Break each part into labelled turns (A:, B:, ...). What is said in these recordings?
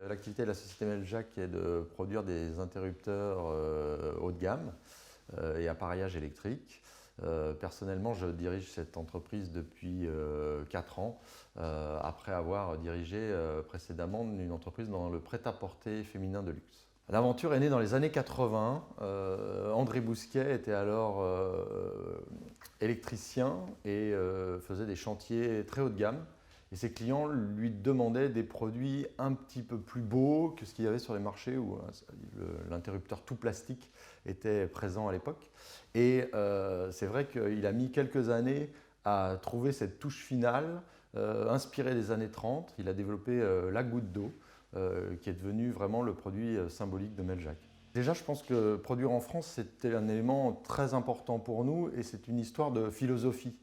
A: L'activité de la société Meljac est de produire des interrupteurs haut de gamme et appareillage électrique. Personnellement, je dirige cette entreprise depuis 4 ans, après avoir dirigé précédemment une entreprise dans le prêt-à-porter féminin de luxe. L'aventure est née dans les années 80. André Bousquet était alors électricien et faisait des chantiers très haut de gamme. Et ses clients lui demandaient des produits un petit peu plus beaux que ce qu'il y avait sur les marchés où l'interrupteur tout plastique était présent à l'époque. Et c'est vrai qu'il a mis quelques années à trouver cette touche finale, inspirée des années 30. Il a développé la goutte d'eau, qui est devenu vraiment le produit symbolique de Meljac. Déjà, je pense que produire en France, c'était un élément très important pour nous et c'est une histoire de philosophie.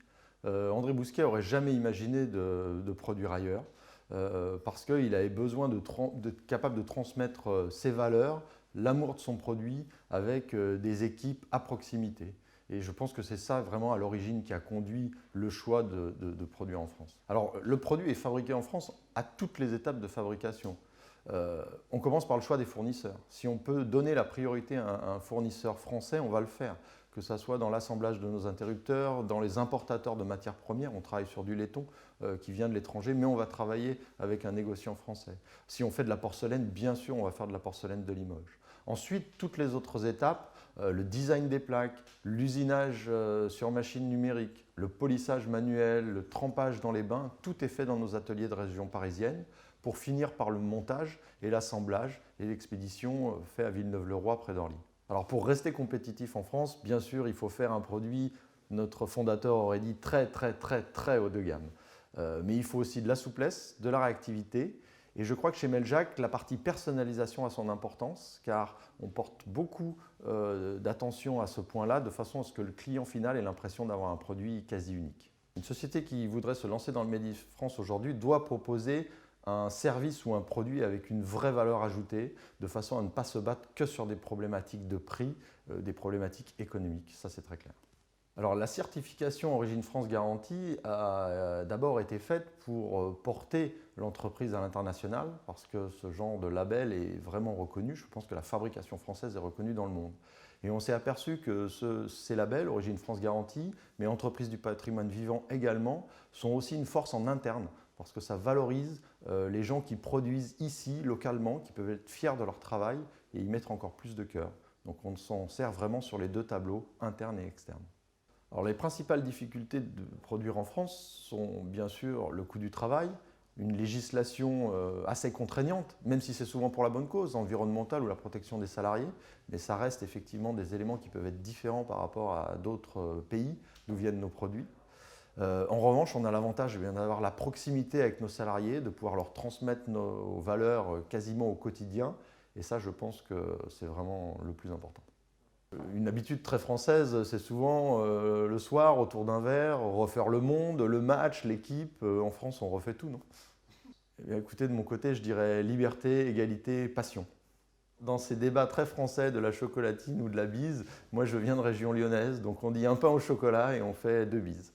A: André Bousquet n'aurait jamais imaginé de produire ailleurs parce qu'il avait besoin d'être capable de transmettre ses valeurs, l'amour de son produit avec des équipes à proximité. Et je pense que c'est ça vraiment à l'origine qui a conduit le choix de produire en France. Alors le produit est fabriqué en France à toutes les étapes de fabrication. On commence par le choix des fournisseurs. Si on peut donner la priorité à un fournisseur français, on va le faire. Que ce soit dans l'assemblage de nos interrupteurs, dans les importateurs de matières premières, on travaille sur du laiton qui vient de l'étranger, mais on va travailler avec un négociant français. Si on fait de la porcelaine, bien sûr, on va faire de la porcelaine de Limoges. Ensuite, toutes les autres étapes, le design des plaques, l'usinage sur machine numérique, le polissage manuel, le trempage dans les bains, tout est fait dans nos ateliers de région parisienne pour finir par le montage et l'assemblage et l'expédition fait à Villeneuve-le-Roi près d'Orly. Alors pour rester compétitif en France, bien sûr, il faut faire un produit, notre fondateur aurait dit, très haut de gamme. Mais il faut aussi de la souplesse, de la réactivité. Et je crois que chez Meljac, la partie personnalisation a son importance, car on porte beaucoup d'attention à ce point-là, de façon à ce que le client final ait l'impression d'avoir un produit quasi unique. Une société qui voudrait se lancer dans le Made in France aujourd'hui doit proposer un service ou un produit avec une vraie valeur ajoutée, de façon à ne pas se battre que sur des problématiques de prix, des problématiques économiques. Ça, c'est très clair. Alors, la certification Origine France Garantie a d'abord été faite pour porter l'entreprise à l'international, parce que ce genre de label est vraiment reconnu. Je pense que la fabrication française est reconnue dans le monde. Et on s'est aperçu que ces labels, Origine France Garantie, mais Entreprises du patrimoine vivant également, sont aussi une force en interne, parce que ça valorise les gens qui produisent ici, localement, qui peuvent être fiers de leur travail et y mettre encore plus de cœur. Donc on s'en sert vraiment sur les deux tableaux, interne et externe. Alors les principales difficultés de produire en France sont bien sûr le coût du travail, une législation assez contraignante, même si c'est souvent pour la bonne cause, environnementale ou la protection des salariés, mais ça reste effectivement des éléments qui peuvent être différents par rapport à d'autres pays d'où viennent nos produits. En revanche, on a l'avantage d'avoir la proximité avec nos salariés, de pouvoir leur transmettre nos valeurs quasiment au quotidien. Et ça, je pense que c'est vraiment le plus important. Une habitude très française, c'est souvent le soir, autour d'un verre, refaire le monde, le match, l'équipe. En France, on refait tout, non? Eh bien, écoutez, de mon côté, je dirais liberté, égalité, passion. Dans ces débats très français de la chocolatine ou de la bise, moi je viens de région lyonnaise, donc on dit un pain au chocolat et on fait 2 bises.